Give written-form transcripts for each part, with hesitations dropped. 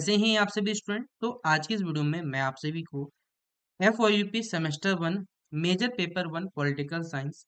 कैसे हैं आप सभी स्टूडेंट। तो आज की इस वीडियो में मैं आप सभी को FOUP semester 1 major paper 1 political science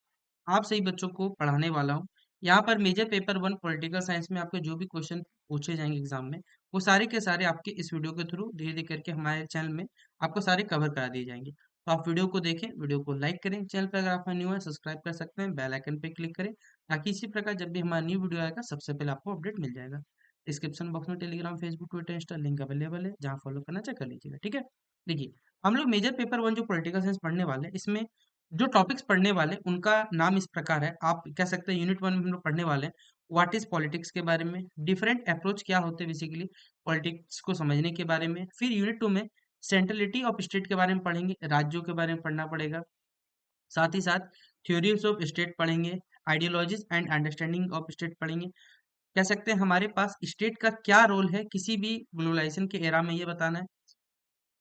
आप सभी बच्चों को पढ़ाने वाला हूं। यहाँ पर मेजर पेपर 1 पॉलिटिकल साइंस में आपके जो भी क्वेश्चन पूछे जाएंगे एग्जाम में, वो सारे के सारे आपके इस वीडियो के थ्रू धीरे धीरे करके हमारे चैनल में आपको सारे कवर करा दिए जाएंगे। तो आप वीडियो को देखें, वीडियो को लाइक करें, चैनल पर अगर आप न्यू है सब्सक्राइब कर सकते हैं, बेल आइकन पे क्लिक करें ताकि इसी प्रकार जब भी हमारा न्यू वीडियो आएगा सबसे पहले आपको अपडेट मिल जाएगा। डिस्क्रिप्शन बॉक्स में Telegram, Facebook, Twitter, Insta link available है, जहाँ फॉलो करना चाहे कर लीजिएगा। ठीक है, देखिए हम लोग मेजर पेपर 1 जो पॉलिटिकल साइंस पढ़ने वाले हैं, इसमें जो टॉपिक्स पढ़ने वाले हैं, उनका नाम इस प्रकार है। आप कह सकते हैं यूनिट 1 में हम लोग पढ़ने वाले हैं व्हाट इज पॉलिटिक्स के बारे में, डिफरेंट अप्रोच क्या होते हैं बेसिकली पॉलिटिक्स को समझने के बारे में। फिर यूनिट 2 में सेंट्रलिटी ऑफ स्टेट के बारे में पढ़ेंगे, राज्यों के बारे में पढ़ना पड़ेगा। साथ ही साथ थ्योरीज ऑफ स्टेट पढ़ेंगे, ideologies and understanding of state पढ़ेंगे। कह सकते हैं हमारे पास स्टेट का क्या रोल है किसी भी ग्लोबलाइजेशन के एरा में, ये बताना है।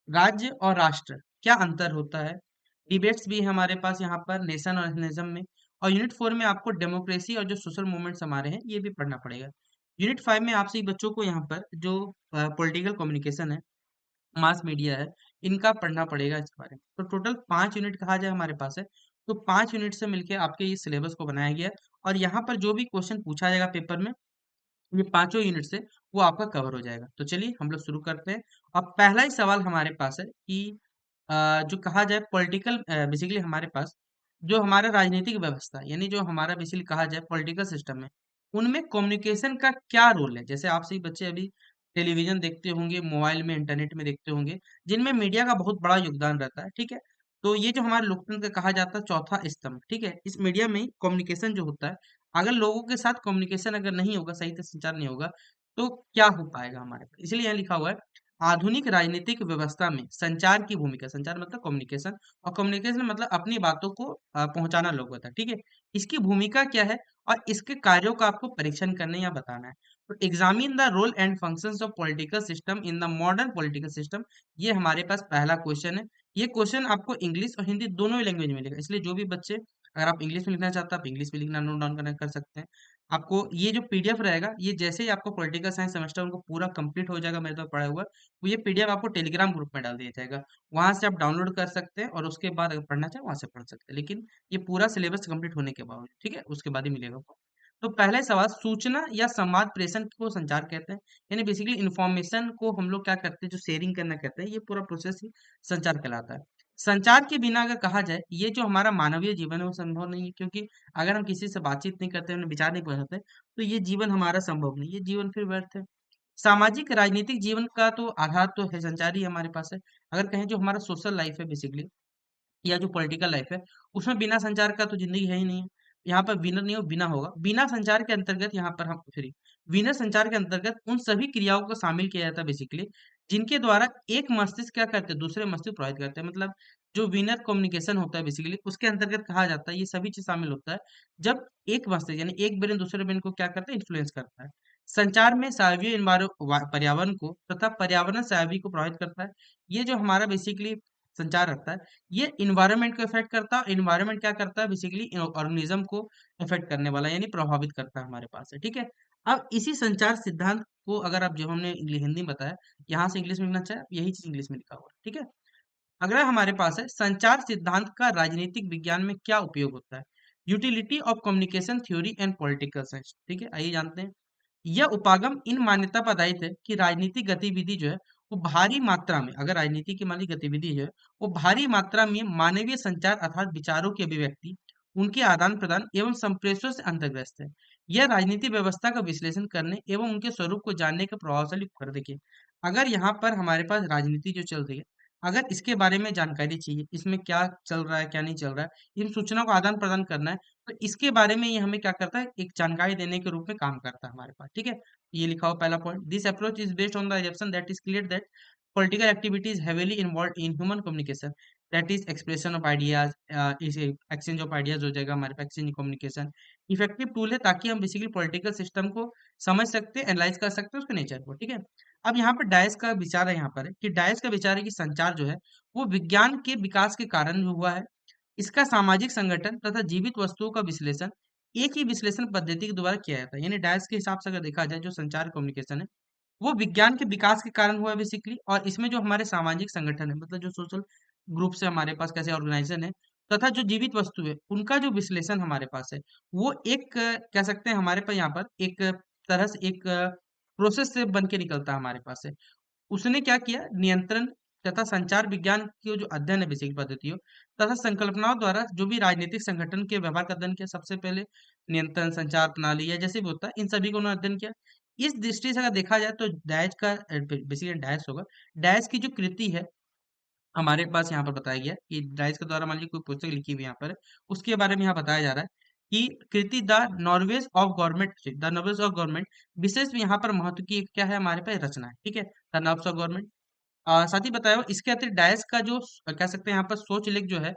राज्य और राष्ट्र क्या अंतर होता है। डिबेट्स भी है हमारे पास यहाँ पर नेशन और नेशनलिज्म में। और यूनिट 4 में आपको डेमोक्रेसी और जो सोशल मूवमेंट्स हमारे हैं ये भी पढ़ना पड़ेगा। यूनिट 5 में आपसे बच्चों को यहाँ पर जो पॉलिटिकल कम्युनिकेशन है, मास मीडिया है, इनका पढ़ना पड़ेगा इसके बारे में। तो टोटल 5 यूनिट कहा जाए हमारे पास है। तो 5 यूनिट से मिलकर आपके ये सिलेबस को बनाया गया है। और यहाँ पर जो भी क्वेश्चन पूछा जाएगा पेपर में, ये पांचों यूनिट से वो आपका कवर हो जाएगा। तो चलिए हम लोग शुरू करते हैं। अब पहला ही सवाल हमारे पास है कि जो कहा जाए पॉलिटिकल, बेसिकली हमारे पास जो हमारा राजनीतिक व्यवस्था यानी जो हमारा बेसिकली कहा जाए पॉलिटिकल सिस्टम है, उनमें कम्युनिकेशन का क्या रोल है। जैसे आप सभी बच्चे अभी टेलीविजन देखते होंगे, मोबाइल में, इंटरनेट में देखते होंगे, जिनमें मीडिया का बहुत बड़ा योगदान रहता है। ठीक है, तो ये जो हमारे लोकतंत्र का कहा जाता है चौथा स्तंभ, ठीक है, इस मीडिया में ही कम्युनिकेशन जो होता है, अगर लोगों के साथ कम्युनिकेशन अगर नहीं होगा, सही से संचार नहीं होगा, तो क्या हो पाएगा हमारे पास। इसलिए यहाँ लिखा हुआ है आधुनिक राजनीतिक व्यवस्था में संचार की भूमिका। संचार मतलब कम्युनिकेशन, और कम्युनिकेशन मतलब अपनी बातों को पहुंचाना लोगों तक। ठीक है, इसकी भूमिका क्या है और इसके कार्यों का आपको परीक्षण करने या बताना है। तो examine the role and functions of political system in the modern political system, ये हमारे पास पहला क्वेश्चन है। ये क्वेश्चन आपको इंग्लिश और हिंदी दोनों ही लैंग्वेज में मिलेगा, इसलिए जो भी बच्चे अगर आप इंग्लिश में लिखना चाहते हैं आप इंग्लिश में लिखना नोट डाउन करना कर सकते हैं। आपको ये जो पीडीएफ रहेगा, ये जैसे ही आपको पॉलिटिकल साइंस सेमेस्टर उनको पूरा कंप्लीट हो जाएगा मेरे द्वारा पढ़ा हुआ, तो ये पीडीएफ आपको टेलीग्राम ग्रुप में डाल दिया जाएगा। वहां से आप डाउनलोड कर सकते हैं और उसके बाद अगर पढ़ना चाहे वहां से पढ़ सकते हैं, लेकिन ये पूरा सिलेबस कंप्लीट होने के बाद, ठीक है, उसके बाद ही मिलेगा आपको। तो पहला ही सवाल, सूचना या संवाद प्रेषण को संचार कहते हैं। यानी बेसिकली इन्फॉर्मेशन को हम लोग क्या करते हैं, जो शेयरिंग करना कहते हैं, ये पूरा प्रोसेस ही संचार कहलाता है। संचार के बिना अगर कहा जाए ये जो हमारा मानवीय जीवन है वो संभव नहीं है, क्योंकि अगर हम किसी से बातचीत नहीं करते, उन्हें विचार नहीं पहुंचाते, तो ये जीवन हमारा संभव नहीं, ये जीवन फिर व्यर्थ है। सामाजिक राजनीतिक जीवन का तो आधार तो है, संचार ही हमारे पास है। अगर कहें जो हमारा सोशल लाइफ है बेसिकली, या जो पॉलिटिकल लाइफ है, उसमें बिना संचार का तो जिंदगी है ही नहीं है। यहाँ पर विनर नहीं हो, बिना होगा। बिना संचार के अंतर्गत यहाँ पर हम फिर विनर संचार के अंतर्गत उन सभी क्रियाओं को शामिल किया जाता है बेसिकली, जिनके द्वारा एक मस्तिष्क क्या करते हैं, दूसरे मस्तिष्क प्रभावित करते हैं। मतलब जो विनर कम्युनिकेशन होता है बेसिकली, उसके अंतर्गत कहा जाता है ये सभी चीज शामिल होता है, जब एक मस्तिष्क यानी एक ब्रेन दूसरे ब्रेन को क्या करता है, इन्फ्लुएंस करता है। संचार में साइवीय पर्यावरण को तथा पर्यावरण साइवी को प्रभावित करता है। ये जो हमारा बेसिकली संचार रखता है, ये इन्वायरमेंट को इफेक्ट करता है। इन्वायरमेंट क्या करता है, बेसिकली ऑर्गेनिज्म को इफेक्ट करने वाला यानी प्रभावित करता है हमारे पास है। ठीक है, अब इसी संचार सिद्धांत को अगर आप, जो हमने हिंदी में बताया, यहाँ से इंग्लिश में लिखना चाहे यही चीज इंग्लिश में लिखा हुआ है। ठीक है, अगला हमारे पास है संचार सिद्धांत का राजनीतिक विज्ञान में क्या उपयोग होता है। Utility of communication theory and political science. ठीक है, आइए जानते हैं। यह उपागम इन मान्यता पर आधारित है कि राजनीतिक गतिविधि जो है वो भारी मात्रा में, अगर राजनीति की मान ली गतिविधि जो है वो भारी मात्रा में मानवीय संचार अर्थात विचारों की अभिव्यक्ति, उनके आदान प्रदान एवं संप्रेषण से अंतर्ग्रस्त है। यह राजनीति व्यवस्था का विश्लेषण करने एवं उनके स्वरूप को जानने का प्रभावशाली उपकरण। देखिए, अगर यहाँ पर हमारे पास राजनीति जो चल रही है, अगर इसके बारे में जानकारी चाहिए, इसमें क्या चल रहा है क्या नहीं चल रहा है, इन सूचना को आदान प्रदान करना है, तो इसके बारे में ये हमें क्या करता है, एक जानकारी देने के रूप में काम करता है हमारे पास। ठीक है, ये लिखा हुआ पहला point, this approach is based on the assumption that is clear that political activity is heavily involved in human communication, that is expression of ideas, इस exchange of ideas हो जाएगा हमारे पास, exchange communication इफेक्टिव टूल है ताकि हम basically political system को समझ सकते हैं, एनालाइज कर सकते हैं उसके नेचर को। ठीक है, अब यहाँ पर डायस का विचार है, यहाँ पर है कि डायस का विचार है कि संचार जो है वो विज्ञान के विकास के कारण जो हुआ है। इसका सामाजिक संगठन तथा जीवित वस्तुओं का विश्लेषण एक ही विश्लेषण पद्धति के द्वारा किया जाता है। यानी डायस के हिसाब से अगर देखा जाए जो संचार कम्युनिकेशन है, वो विज्ञान के विकास के कारण हुआ है बेसिकली। और इसमें जो हमारे सामाजिक संगठन है, मतलब जो सोशल ग्रुप से हमारे पास कैसे ऑर्गेनाइजेशन है, तथा जो जीवित वस्तु है उनका जो विश्लेषण हमारे पास है, वो एक कह सकते हैं हमारे पास यहाँ पर एक तरह से एक प्रोसेस से बन के निकलता है हमारे पास है। उसने क्या किया, नियंत्रण तथा संचार विज्ञान की जो अध्ययन है बेसिक पद्धतियों तथा संकल्पनाओं द्वारा जो भी राजनीतिक संगठन के व्यवहार का अध्ययन किया। सबसे पहले नियंत्रण संचार प्रणाली या जैसे भी होता है, इन सभी को उन्होंने अध्ययन किया। इस दृष्टि से अगर देखा जाए तो डैश का बेसिकली डैश होगा। डैश की जो कृति है हमारे पास यहाँ पर बताया गया है कि डाइस के द्वारा मान लीजिए कोई पुस्तक लिखी हुई है यहाँ पर, उसके बारे में यहाँ बताया जा रहा है कि कृति the Norway's of government, the Norway's of government विशेष में यहाँ पर महत्व की एक क्या है हमारे पास रचना है, ठीक है, द नॉर्वेज ऑफ गवर्नमेंट। साथ ही बताया हुआ, इसके अतिरिक्त डायस का जो कह सकते हैं यहाँ पर सोच लेख जो है,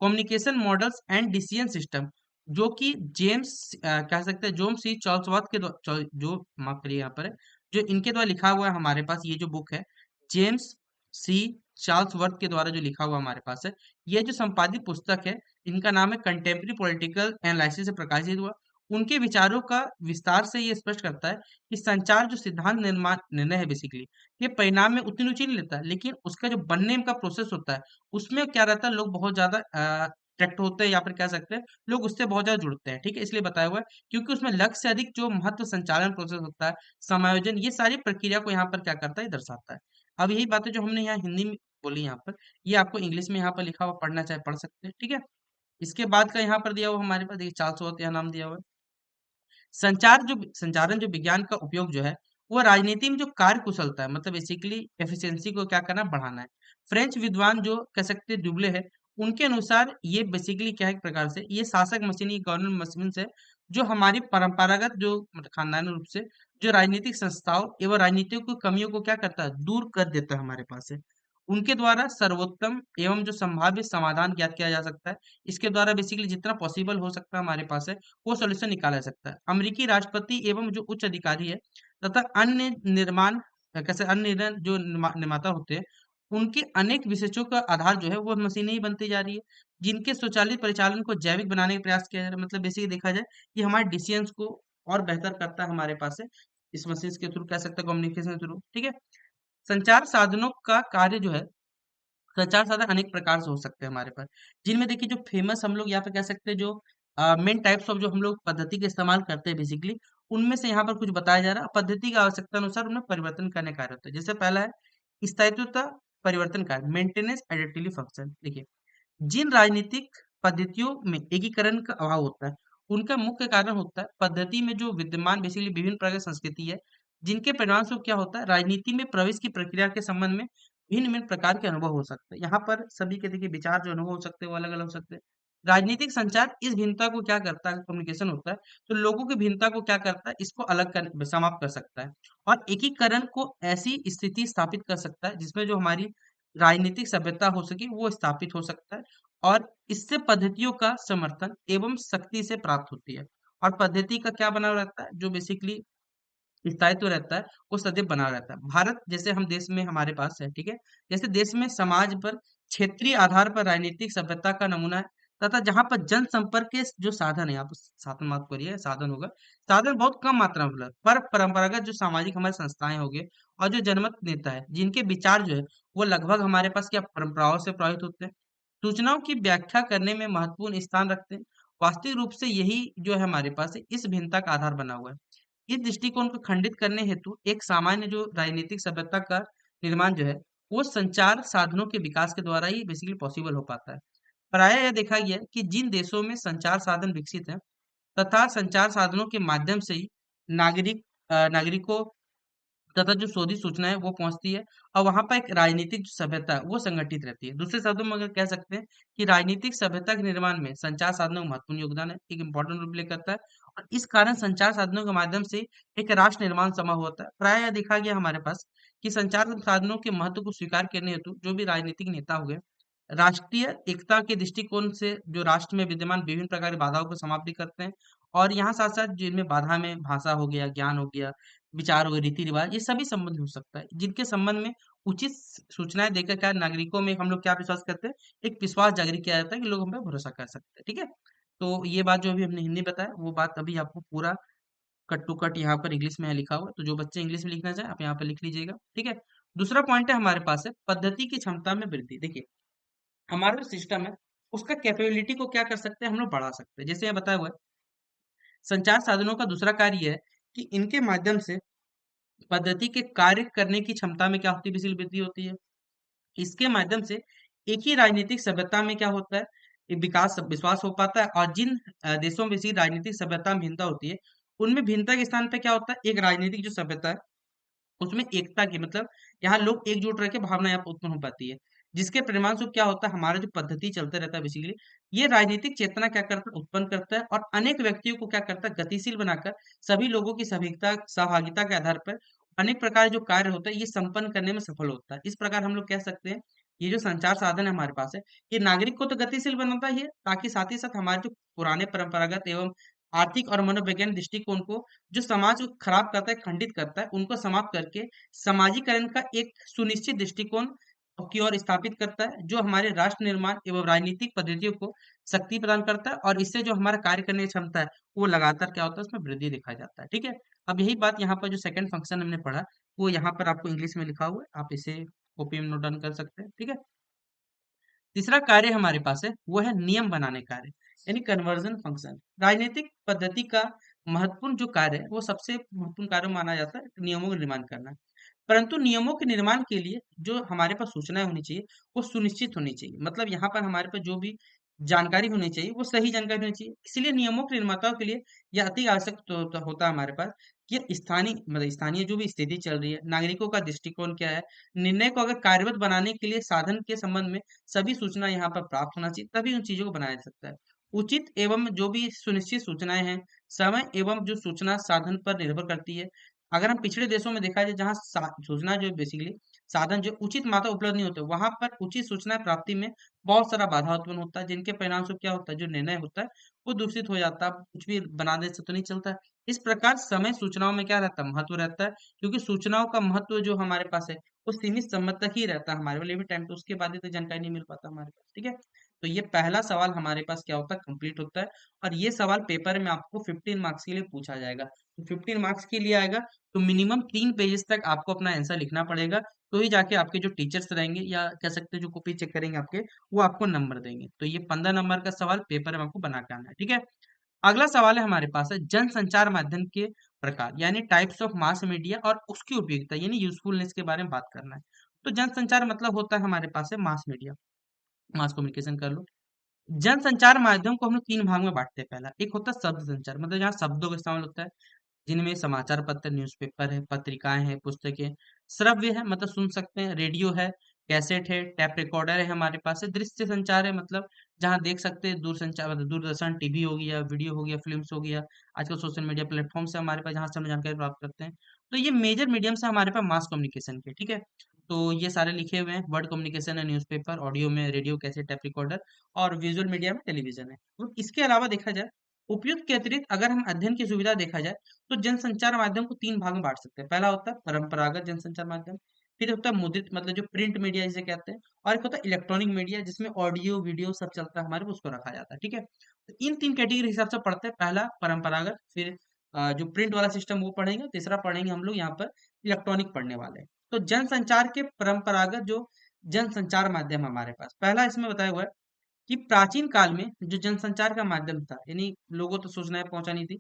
communication models and decision system, जो कि जेम्स कह सकते हैं जोम सी चार्ल्सवर्थ के जो माफ करिए यहाँ पर है, जो इनके द्वारा लिखा हुआ है हमारे पास ये जो बुक है, जेम्स सी चार्ल्सवर्थ के द्वारा जो लिखा हुआ हमारे पास है, ये जो संपादित पुस्तक है, इनका नाम है कंटेम्प्रेरी पॉलिटिकल एनालिसिस से प्रकाशित हुआ। उनके विचारों का विस्तार से ये स्पष्ट करता है कि संचार जो सिद्धांत निर्माण निर्णय है बेसिकली, ये परिणाम में उतनी रुचि नहीं लेता, लेकिन उसका जो बनने का प्रोसेस होता है, उसमें क्या रहता है, लोग बहुत ज्यादा अट्रैक्ट होते हैं या फिर कह सकते हैं लोग उससे बहुत ज्यादा जुड़ते हैं, ठीक है, इसलिए बताया हुआ है। क्योंकि उसमें लक्ष्य से अधिक जो महत्व संचालन प्रोसेस होता है, समायोजन, ये सारी प्रक्रिया को यहाँ पर क्या करता है, ये दर्शाता है। अब यही बातें जो हमने यहाँ हिंदी में बोली यहाँ पर, ये आपको इंग्लिश में यहाँ पर लिखा हुआ पढ़ना चाहे पढ़ सकते हैं, ठीक है। इसके बाद का यहाँ पर दिया हुआ हमारे पास देखिए, 400 यहाँ नाम दिया हुआ है। संचारण जो विज्ञान का उपयोग जो है, वो राजनीति में जो कार्य कुशलता है, मतलब बेसिकली एफिशिएंसी को क्या करना है, बढ़ाना है। फ्रेंच विद्वान जो कह सकते हैं दुबले है, उनके अनुसार ये बेसिकली क्या है, एक प्रकार से ये शासक मशीनी गवर्नमेंट मशीन है, जो हमारी परंपरागत जो मतलब खानदानी रूप से जो राजनीतिक संस्थाओं एवं राजनीतिक की कमियों को क्या करता है, दूर कर देता है हमारे पास से। उनके द्वारा सर्वोत्तम एवं जो संभाव्य समाधान ज्ञात किया जा सकता है, इसके द्वारा बेसिकली जितना पॉसिबल हो सकता है हमारे पास है, वो सॉल्यूशन निकाला जा सकता है। अमेरिकी राष्ट्रपति एवं जो उच्च अधिकारी है तथा अन्य निर्माण कैसे अन्य जो निर्माता होते हैं, उनके अनेक विशेषों का आधार जो है वो मशीनें ही बनती जा रही है, जिनके स्वचालित परिचालन को जैविक बनाने का प्रयास किया जा रहा है। मतलब बेसिकली देखा जाए कि हमारे डिसीजंस को और बेहतर करता है हमारे पास है, इस मशीन के थ्रू कह सकते हैं, कम्युनिकेशन के थ्रू, ठीक है। संचार साधनों का कार्य जो है, संचार साधन अनेक प्रकार से हो सकते हैं हमारे पास, जिनमें देखिए जो फेमस हम लोग यहाँ पे कह सकते हैं, जो मेन टाइप्स ऑफ जो हम लोग पद्धति का इस्तेमाल करते हैं बेसिकली, उनमें से यहाँ पर कुछ बताया जा रहा है। पद्धति की आवश्यकता अनुसार उन्हें परिवर्तन करने कार्य होता है। जैसे पहला है स्थायित्वता परिवर्तन कार्य, मेंटेनेंस एडिटिवली फंक्शन। देखिए, जिन राजनीतिक पद्धतियों में एकीकरण का अभाव होता है, उनका मुख्य कारण होता है पद्धति में जो विद्यमान बेसिकली विभिन्न प्रकार की संस्कृति है, जिनके परिणाम स्वरूप क्या होता है, राजनीति में प्रवेश की प्रक्रिया के संबंध में भिन्न भिन्न प्रकार के अनुभव हो सकते हैं। यहाँ पर सभी के देखिए विचार जो अनुभव हो सकते हैं वो अलग अलग हो सकते हैं। राजनीतिक संचार इस भिन्नता को क्या करता है, कम्युनिकेशन होता है, तो लोगों की भिन्नता को क्या करता है, इसको अलग कर समाप्त कर सकता है, और एकीकरण को ऐसी स्थिति स्थापित कर सकता है जिसमें जो हमारी राजनीतिक सभ्यता हो सके वो स्थापित हो सकता है, और इससे पद्धतियों का समर्थन एवं शक्ति से प्राप्त होती है। और पद्धति का क्या बना रहता है, जो बेसिकली स्थायित्व रहता है, वो सदैव बना रहता है। भारत जैसे हम देश में हमारे पास है, ठीक है, जैसे देश में समाज पर क्षेत्रीय आधार पर राजनीतिक सभ्यता का नमूना है, तथा जहाँ पर जनसंपर्क के जो साधन है, यहाँ पर साधन माफ करिए, साधन होगा, साधन बहुत कम मात्रा में उपलब्ध, पर परंपरागत जो सामाजिक हमारी संस्थाएं हो गए, और जो जनमत नेता है जिनके विचार जो है वो लगभग हमारे पास क्या परंपराओं से प्रभावित होते हैं, सूचनाओं की व्याख्या करने में महत्वपूर्ण स्थान रखते हैं। वास्तविक रूप से यही जो है हमारे पास है, इस भिन्नता का आधार बना हुआ है। इस दृष्टिकोण को खंडित करने हेतु एक सामान्य जो राजनीतिक सभ्यता का निर्माण जो है, वो संचार साधनों के विकास के द्वारा ही बेसिकली पॉसिबल हो पाता है। प्रायः यह देखा गया है कि जिन देशों में संचार साधन विकसित हैं तथा संचार साधनों के माध्यम से ही नागरिकों तथा जो शोधित सूचना है वो पहुंचती है, और वहां पर एक राजनीतिक जो सभ्यता है वो संगठित रहती है। दूसरे शब्दों में अगर कह सकते हैं कि राजनीतिक सभ्यता के निर्माण में संचार साधनों का महत्वपूर्ण योगदान है, एक इंपॉर्टेंट रोल प्ले करता है, और इस कारण संचार साधनों के माध्यम से एक राष्ट्र निर्माण संभव होता है। प्राय यह देखा गया हमारे पास कि संचार साधनों के महत्व को स्वीकार करने हेतु जो भी राजनीतिक नेता हो गए, राष्ट्रीय एकता के दृष्टिकोण से जो राष्ट्र में विद्यमान विभिन्न प्रकार की बाधाओं को समाप्त भी करते हैं, और यहाँ साथ साथ जिनमें बाधा में भाषा हो गया, ज्ञान हो गया, विचार हो गए, रीति रिवाज, ये सभी संबंध हो सकता है, जिनके संबंध में उचित सूचनाएं देकर क्या नागरिकों में हम लोग क्या विश्वास करते हैं, एक विश्वास जागृत किया जाता है कि लोग हम पे भरोसा कर सकते हैं, ठीक है। तो ये बात जो अभी हमने हिंदी बताया, वो बात अभी आपको पूरा कट टू कट यहाँ पर इंग्लिश में है लिखा हुआ, तो जो बच्चे इंग्लिश में लिखना चाहे आप यहाँ पर लिख लीजिएगा। ठीक है। दूसरा पॉइंट है हमारे पास है पद्धति की क्षमता में वृद्धि। देखिए हमारा जो सिस्टम है उसका कैपेबिलिटी को क्या कर सकते हैं हम लोग बढ़ा सकते हैं। जैसे यहाँ बताया हुआ है संचार साधनों का दूसरा कार्य यह है कि इनके माध्यम से पद्धति के कार्य करने की क्षमता में क्या होती है, बेसिकली वृद्धि होती है। इसके माध्यम से एक ही राजनीतिक सभ्यता में क्या होता है, एक विश्वास हो पाता है। और जिन देशों में इसी राजनीतिक सभ्यता में भिन्नता होती है, उनमें भिन्नता के स्थान पे क्या होता है, एक राजनीतिक जो सभ्यता है उसमें एकता की मतलब यहाँ लोग एकजुट रह के भावना यहाँ पर उत्पन्न हो पाती है। जिसके परिणामस्वरूप क्या होता है, हमारा जो पद्धति चलता रहता है बेसिकली ये राजनीतिक चेतना क्या करता है, उत्पन्न करता है और अनेक व्यक्तियों को क्या करता है, गतिशील बनाकर सभी लोगों की सभिकता सहभागिता के आधार पर अनेक प्रकार जो कार्य होता है ये संपन्न करने में सफल होता है। इस प्रकार हम लोग कह सकते हैं ये जो संचार साधन है हमारे पास है, ये नागरिक को तो गतिशील बनाता ही है, ताकि साथ ही साथ हमारे जो पुराने परंपरागत एवं आर्थिक और मनोवैज्ञानिक दृष्टिकोण को जो समाज को खराब करता है, खंडित करता है, उनको समाप्त करके सामाजिकरण का एक सुनिश्चित दृष्टिकोण की ओर स्थापित करता है, जो हमारे राष्ट्र निर्माण एवं राजनीतिक पद्धतियों को शक्ति प्रदान करता है और इससे जो हमारा कार्य करने की क्षमता है वो लगातार क्या होता है, उसमें वृद्धि दिखाया जाता है। ठीक है। अब यही बात यहाँ पर जो सेकंड फंक्शन हमने पढ़ा वो यहाँ पर आपको इंग्लिश में लिखा हुआ है, आप इसे कॉपी में नोट डाउन कर सकते हैं। ठीक है। तीसरा कार्य हमारे पास है वो है नियम बनाने कार्य, यानी कन्वर्जन फंक्शन। राजनीतिक पद्धति का महत्वपूर्ण जो कार्य है वो सबसे महत्वपूर्ण कार्य माना जाता है नियमों का निर्माण करना। परंतु नियमों के निर्माण के लिए जो हमारे पास सूचनाएं होनी चाहिए वो सुनिश्चित होनी चाहिए। मतलब यहाँ पर हमारे पास जो भी जानकारी होनी चाहिए वो सही जानकारी होनी चाहिए। इसलिए नियमों के निर्माताओं के लिए यह अति आवश्यक होता है हमारे पास कि स्थानीय मतलब स्थानीय जो भी स्थिति चल रही है, नागरिकों का दृष्टिकोण क्या है, निर्णय को अगर कार्यवत बनाने के लिए साधन के संबंध में सभी सूचना यहाँ पर प्राप्त होना चाहिए, तभी उन चीजों को बनाया जा सकता है। उचित एवं जो भी सुनिश्चित सूचनाएं हैं समय एवं जो सूचना साधन पर निर्भर करती है। अगर हम पिछड़े देशों में देखा जाए जहाँ सूचना जो बेसिकली साधन जो उचित मात्रा उपलब्ध नहीं होते, वहां पर उचित सूचना प्राप्ति में बहुत सारा बाधा उत्पन्न होता है, जिनके परिणाम से क्या होता है, जो निर्णय होता है वो दूषित हो जाता है। कुछ भी बना दे से तो नहीं चलता है। इस प्रकार समय सूचनाओं में क्या रहता है, महत्व रहता है, क्योंकि सूचनाओं का महत्व जो हमारे पास है वो सीमित समय तक ही रहता है हमारे लिमिट टाइम, तो उसके बाद ही तो जानकारी नहीं मिल पाता हमारे पास। ठीक है। तो ये पहला सवाल हमारे पास क्या होता है, कंप्लीट होता है। और ये सवाल पेपर में आपको 15 मार्क्स के लिए पूछा जाएगा। तो 15 मार्क्स के लिए आएगा तो मिनिमम 3 पेजेस तक आपको अपना आंसर लिखना पड़ेगा, तो ही जाके आपके जो टीचर्स रहेंगे या कह सकते हैं जो कॉपी चेक करेंगे आपके, वो आपको नंबर देंगे। तो ये 15 नंबर का सवाल पेपर में आपको बना के आना है। ठीक है। अगला सवाल है हमारे पास है जन संचार माध्यम के प्रकार, यानी टाइप्स ऑफ मास मीडिया और उसकी उपयोगिता यानी यूजफुलनेस के बारे में बात करना है। तो जन संचार मतलब होता है हमारे पास है मास मीडिया, मास कम्युनिकेशन कर लो। जन संचार माध्यम को हम लोग 3 भाग में बांटते हैं। पहला एक होता है शब्द संचार, मतलब जहाँ शब्दों का इस्तेमाल होता है, जिनमें समाचार पत्र, न्यूज़पेपर है, पत्रिकाएं हैं, पुस्तकें। श्रव्य है मतलब सुन सकते हैं, रेडियो है, कैसेट है, टैप रिकॉर्डर है हमारे पास है। दृश्य संचार है मतलब जहाँ देख सकते हैं, दूर संचार मतलब दूरदर्शन, टीवी हो गया, वीडियो हो गया, फिल्म्स हो गया, आजकल सोशल मीडिया प्लेटफॉर्म से हमारे पास जहाँ से हम जानकारी प्राप्त करते हैं। तो ये मेजर मीडियम से हमारे पास मास कम्युनिकेशन के। ठीक है। तो ये सारे लिखे हुए हैं, वर्ड कम्युनिकेशन है न्यूज़पेपर, ऑडियो में रेडियो, कैसेट, टैप रिकॉर्डर, और विजुअल मीडिया में टेलीविजन है। तो इसके अलावा देखा जाए उपयुक्त के अतिरिक्त अगर हम अध्ययन की सुविधा देखा जाए तो जनसंचार माध्यम को 3 भाग में बांट सकते हैं। पहला होता है परंपरागत जनसंचार माध्यम, फिर होता है मुद्रित मतलब जो प्रिंट मीडिया जिसे कहते हैं, और एक होता है इलेक्ट्रॉनिक मीडिया जिसमें ऑडियो वीडियो सब चलता है हमारे को, उसको रखा जाता है। ठीक है। तो इन 3 कैटेगरी हिसाब से पढ़ते हैं। पहला परंपरागत, फिर जो प्रिंट वाला सिस्टम वो पढ़ेंगे, तीसरा पढ़ेंगे हम लोग यहाँ पर इलेक्ट्रॉनिक पढ़ने वाले हैं। तो जनसंचार के परंपरागत जो जनसंचार माध्यम हमारे पास पहला इसमें बताया हुआ है कि प्राचीन काल में जो जनसंचार का माध्यम था, यानी लोगों तक सूचनाएं पहुंचानी थी,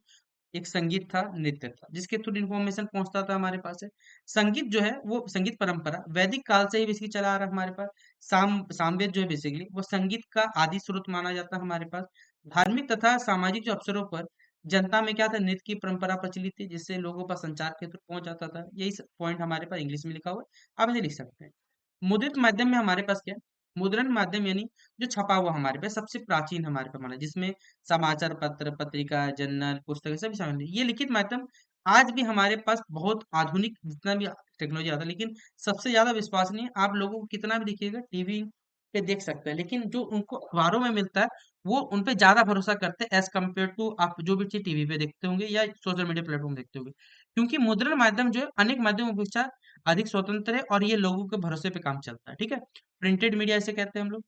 एक संगीत था, नृत्य था, जिसके थ्रू इन्फॉर्मेशन पहुंचता था हमारे पास है। संगीत जो है वो संगीत परंपरा वैदिक काल से ही बेसिकली चला आ रहा है हमारे पास। सामवेद जो है बेसिकली वो संगीत का आदि स्रोत माना जाता है हमारे पास। धार्मिक तथा सामाजिक जो अवसरों पर जनता में क्या था, नृत्य की परंपरा प्रचलित थी, जिससे लोगों पर संचार के थ्रू पहुंच जाता था। यही पॉइंट हमारे पास इंग्लिश में लिखा हुआ है, आप इसे लिख सकते हैं। मुद्रित माध्यम में हमारे पास क्या है, मुद्रण माध्यम यानी जो छपा हुआ हमारे पास सबसे प्राचीन हमारे पास माना, जिसमें समाचार पत्र, पत्रिका, जर्नल, पुस्तक सभी शामिल है। ये लिखित माध्यम आज भी हमारे पास बहुत आधुनिक जितना भी टेक्नोलॉजी आता है, लेकिन सबसे ज्यादा विश्वसनीय आप लोगों को कितना भी देखिएगा टीवी पे देख सकते हैं, लेकिन जो उनको अखबारों में मिलता है वो उन पे ज्यादा भरोसा करते हैं एज कम्पेयर टू आप जो भी चीज टीवी पे देखते होंगे या सोशल मीडिया प्लेटफॉर्म देखते होंगे। क्योंकि मुद्रण माध्यम जो है अनेक माध्यमों की अपेक्षा अधिक स्वतंत्र है और ये लोगों के भरोसे पे काम चलता है। ठीक है। प्रिंटेड मीडिया इसे कहते हैं हम लोग।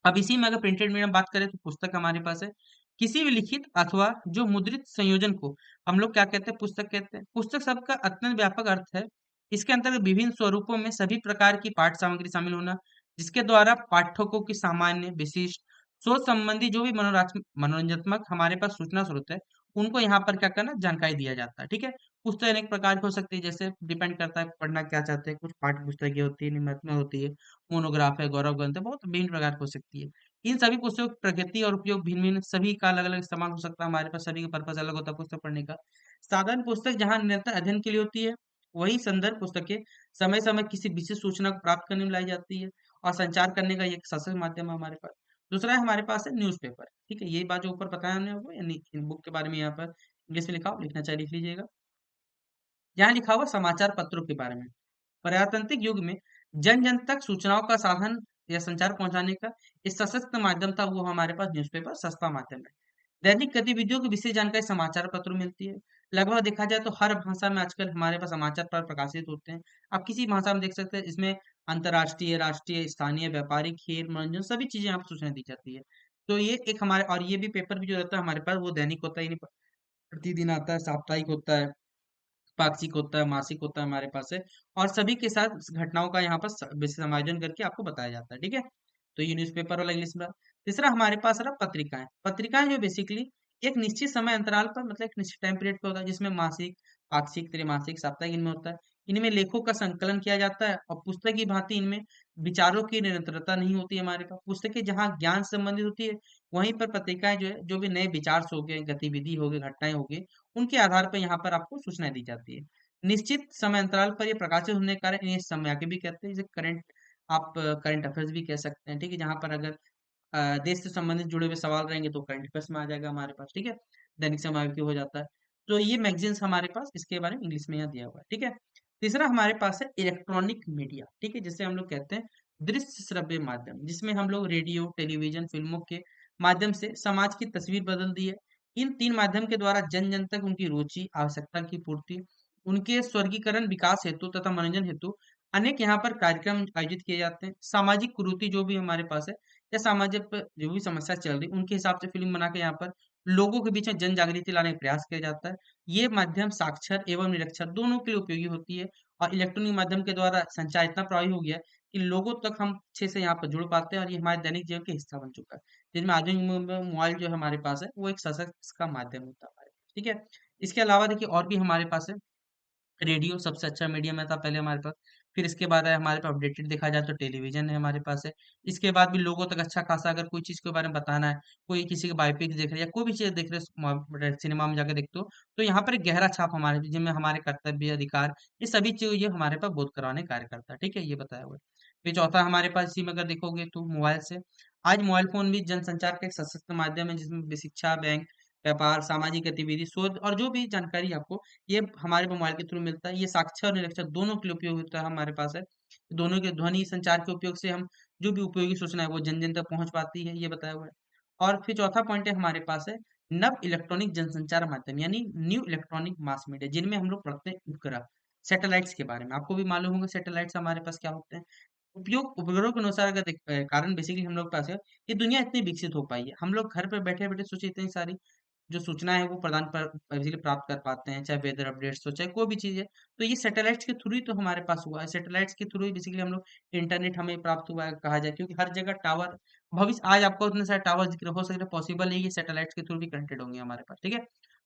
अब इसी में अगर प्रिंटेड मीडिया में बात करें तो पुस्तक हमारे पास है, किसी भी लिखित अथवा जो मुद्रित संयोजन को हम लोग क्या कहते हैं, पुस्तक कहते हैं। पुस्तक शब्द का अत्यंत व्यापक अर्थ है। इसके अंतर्गत विभिन्न स्वरूपों में सभी प्रकार की पाठ्य सामग्री शामिल होना, जिसके द्वारा पाठकों की सामान्य विशिष्ट सोच संबंधी जो भी मनोरंजनात्मक हमारे पास सूचना स्रोत है, उनको यहाँ पर क्या करना, जानकारी दिया जाता है। ठीक है। पुस्तक अनेक प्रकार की हो सकती है, जैसे डिपेंड करता है पढ़ना क्या चाहते हैं। कुछ पाठ्य पुस्तकें होती है, निम्नात्मक होती है, मोनोग्राफ है, गौरव ग्रंथ है, बहुत विभिन्न प्रकार की हो सकती है। इन सभी पुस्तकों की प्रकृति और उपयोग भिन्न-भिन्न, सभी का अलग-अलग इस्तेमाल हो सकता है। हमारे पास सभी का पर्पस अलग होता है पुस्तक पढ़ने का। साधारण पुस्तक जहाँ निरंतर अध्ययन के लिए होती है, वही संदर्भ पुस्तकें समय-समय किसी विशेष सूचना को प्राप्त करने में लाई जाती है और संचार करने का ये एक सशक्त माध्यम है हमारे पास। दूसरा है हमारे पास है न्यूज़पेपर। ठीक है, यही बात जो ऊपर बताया हमने आपको, यानी इन बुक के बारे में यहाँ पर इंग्लिश में लिखा हो, लिखना चाहे लिख लीजिएगा। यहाँ लिखा हुआ समाचार पत्रों के बारे में। प्रजातांत्रिक युग में जन-जन तक सूचनाओं का साधन या संचार पहुंचाने का एक सशक्त माध्यम था, वो हमारे पास न्यूज़पेपर सस्ता माध्यम है। दैनिक गतिविधियों की विशेष जानकारी समाचार पत्रों में मिलती है। लगभग देखा जाए तो हर भाषा में आजकल हमारे पास समाचार पत्र प्रकाशित होते हैं। आप किसी भाषा में देख सकते हैं, इसमें अंतर्राष्ट्रीय, राष्ट्रीय, स्थानीय, व्यापारिक, खेल, मनोरंजन सभी चीजें आपको सूचना दी जाती है। तो ये एक हमारे, और ये भी पेपर भी जो रहता है हमारे पास वो दैनिक होता है, यानी प्रतिदिन आता है, साप्ताहिक होता है, पाक्षिक होता है, मासिक होता है हमारे पास है। और सभी के साथ इस घटनाओं का यहाँ पर समायोजन करके आपको बताया जाता है। ठीक है। तो ये न्यूज़पेपर वाला इंग्लिश में रहा। तीसरा हमारे पास रहा पत्रिकाएं। पत्रिकाएं जो बेसिकली एक निश्चित समय अंतराल पर, मतलब एक निश्चित टाइम पीरियड पे होता है, जिसमें मासिक, पाक्षिक, त्रैमासिक, साप्ताहिक इनमें होता है। इनमें लेखों का संकलन किया जाता है और पुस्तक की भांति इनमें विचारों की निरंतरता नहीं होती है। हमारे पास पुस्तकें जहाँ ज्ञान से संबंधित होती है, वहीं पर पत्रिकाएं जो है, जो भी नए विचार हो गए, गतिविधि हो गई, घटनाएं हो गई, उनके आधार पर यहाँ पर आपको सूचनाएं दी जाती है। निश्चित समय अंतराल पर ये प्रकाशित होने के कारण इन्हें समयाके भी कहते हैं, जैसे करंट, आप करंट अफेयर्स भी कह सकते हैं। ठीक है, जहां पर अगर देश से संबंधित जुड़े हुए सवाल रहेंगे तो करंट अफेयर्स में आ जाएगा हमारे पास। ठीक है, दैनिक समयाके हो जाता है। तो ये मैगजीन्स हमारे पास, इसके बारे में इंग्लिश में यहाँ दिया हुआ है। ठीक है। तीसरा हमारे पास है इलेक्ट्रॉनिक मीडिया। ठीक है, जिसे हम लोग कहते हैं दृश्य श्रव्य माध्यम, जिसमें हम लोग रेडियो, टेलीविजन, फिल्मों के माध्यम से समाज की तस्वीर बदल दी है। इन तीन माध्यम के द्वारा जन जन तक उनकी रुचि, आवश्यकता की पूर्ति, उनके स्वर्गीकरण, विकास हेतु तथा मनोरंजन हेतु अनेक यहाँ पर कार्यक्रम आयोजित किए जाते हैं। सामाजिक कुरीति जो भी हमारे पास है, या सामाजिक पर जो भी समस्या चल रही, उनके हिसाब से फिल्म बना के यहाँ पर लोगों के बीच में जन जागृति लाने का प्रयास किया जाता है। ये माध्यम साक्षर एवं निरक्षर दोनों के लिए उपयोगी होती है। और इलेक्ट्रॉनिक माध्यम के द्वारा संचार इतना प्रभावी हो गया है कि लोगों तक हम अच्छे से यहाँ पर जुड़ पाते हैं, और ये हमारे दैनिक जीवन का हिस्सा बन चुका है। जिनमें आधुनिक में मोबाइल जो है हमारे पास है, वो एक सशक्त का माध्यम होता है हमारे पास। ठीक है। इसके अलावा देखिए और भी हमारे पास है, रेडियो सबसे अच्छा मीडियम है था पहले हमारे पास। फिर इसके बाद है हमारे पास, अपडेटेड देखा जाए तो टेलीविजन है हमारे पास है। इसके बाद भी लोगों तक अच्छा खासा अगर कोई चीज़ के बारे में बताना है, कोई किसी का बायोपिक देख रहे हैं या कोई भी चीज़ देख रहे हैं, सिनेमा में जाकर देखते हो, तो यहाँ पर एक गहरा छाप हमारे, जिनमें हमारे कर्तव्य, अधिकार, ये सभी चीज़ ये हमारे पास बोध करवाने कार्य करता है। ठीक है, ये बताया हुआ है। फिर चौथा हमारे पास इसी में अगर देखोगे तो मोबाइल से, आज मोबाइल फोन भी जनसंचार का एक सशक्त माध्यम है, जिसमें शिक्षा, बैंक, व्यापार, सामाजिक गतिविधि, शोध और जो भी जानकारी आपको, ये हमारे मोबाइल के थ्रू मिलता है। ये साक्षर और निरक्षर दोनों के लिए उपयोग होता है हमारे पास है। दोनों के ध्वनि संचार के उपयोग से हम जो भी उपयोगी सूचना है वो जन जन तक पहुंच पाती है, ये बताया हुआ है। और फिर चौथा पॉइंट है हमारे पास है नव इलेक्ट्रॉनिक जनसंचार माध्यम, यानी न्यू इलेक्ट्रॉनिक मास मीडिया, जिनमें हम लोग पढ़ते हैं उपग्रह, सैटेलाइट्स के बारे में। आपको भी मालूम होगा सैटेलाइट्स हमारे पास क्या होते हैं। उपयोग उपग्रहों के अनुसार अगर कारण बेसिकली हम लोग के पास है, ये दुनिया इतनी विकसित हो पाई है। हम लोग घर पे बैठे बैठे सोचिए इतनी सारी जो सूचना है वो प्रदान पर बेसिकली प्राप्त कर पाते हैं, चाहे वेदर अपडेट्स हो, चाहे कोई भी चीज़ है। तो ये सैटेलाइट्स के थ्रू ही तो हमारे पास हुआ है। सैटेलाइट्स के थ्रू ही बेसिकली हम लोग इंटरनेट हमें प्राप्त हुआ है कहा जाए, क्योंकि हर जगह टावर, भविष्य आज आपको उतने सारे टावर जिक्र हो सकते हैं, पॉसिबल है ये सैटेलाइट्स के थ्रू भी कनेक्टेड होंगे हमारे पास। ठीक है।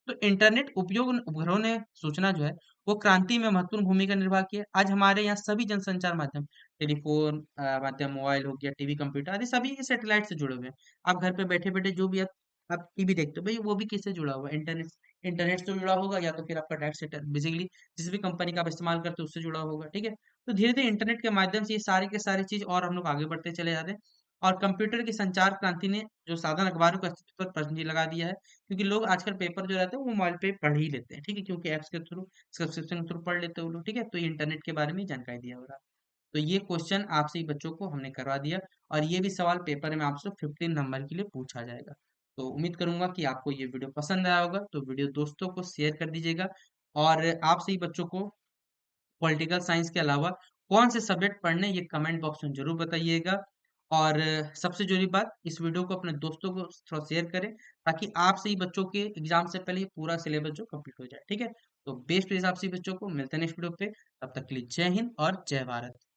तो इंटरनेट उपयोग उपग्रहों ने सूचना जो है वो क्रांति में महत्वपूर्ण भूमिका निर्वाह की है। आज हमारे यहाँ सभी जनसंचार माध्यम, टेलीफोन माध्यम, मोबाइल हो गया, टीवी, कंप्यूटर आदि सभी ये सैटेलाइट से जुड़े हुए हैं। आप घर पे बैठे बैठे जो भी आप टीवी देखते हो भाई, वो भी किससे जुड़ा हुआ है, इंटरनेट, इंटरनेट से जुड़ा होगा, या तो फिर आपका डायरेक्ट सेटल बेसिकली जिस भी कंपनी का आप इस्तेमाल करते हो उससे जुड़ा होगा। ठीक है। तो धीरे धीरे इंटरनेट के माध्यम से ये सारे के सारी चीज और हम लोग आगे बढ़ते चले जाते हैं। और कंप्यूटर की संचार क्रांति ने जो साधन अखबारों के अस्तित्व पर पाबंदी लगा दिया है, क्योंकि लोग आजकल पेपर जो रहते हैं वो मोबाइल पे पढ़ ही लेते हैं। ठीक है, क्योंकि ऐप्स के थ्रू, सब्सक्रिप्शन के थ्रू पढ़ लेते हैं वो लोग। ठीक है, तो ये इंटरनेट के बारे में ही जानकारी दिया हो रहा है। तो ये क्वेश्चन आपसे ही बच्चों को हमने करवा दिया, और ये भी सवाल पेपर में आपसे 15 नंबर के लिए पूछा जाएगा। तो उम्मीद करूंगा कि आपको ये वीडियो पसंद आया होगा, तो वीडियो दोस्तों को शेयर कर दीजिएगा। और आपसे ही बच्चों को पॉलिटिकल साइंस के अलावा कौन से सब्जेक्ट पढ़ने, ये कमेंट बॉक्स में जरूर बताइएगा। और सबसे जरूरी बात, इस वीडियो को अपने दोस्तों को थोड़ा शेयर करें ताकि आप सही बच्चों के एग्जाम से पहले ये पूरा सिलेबस जो कंप्लीट हो जाए। ठीक है, तो बेस्ट विशेष आप सही बच्चों को, मिलते हैं नेक्स्ट वीडियो पे। तब तक के लिए जय हिंद और जय भारत।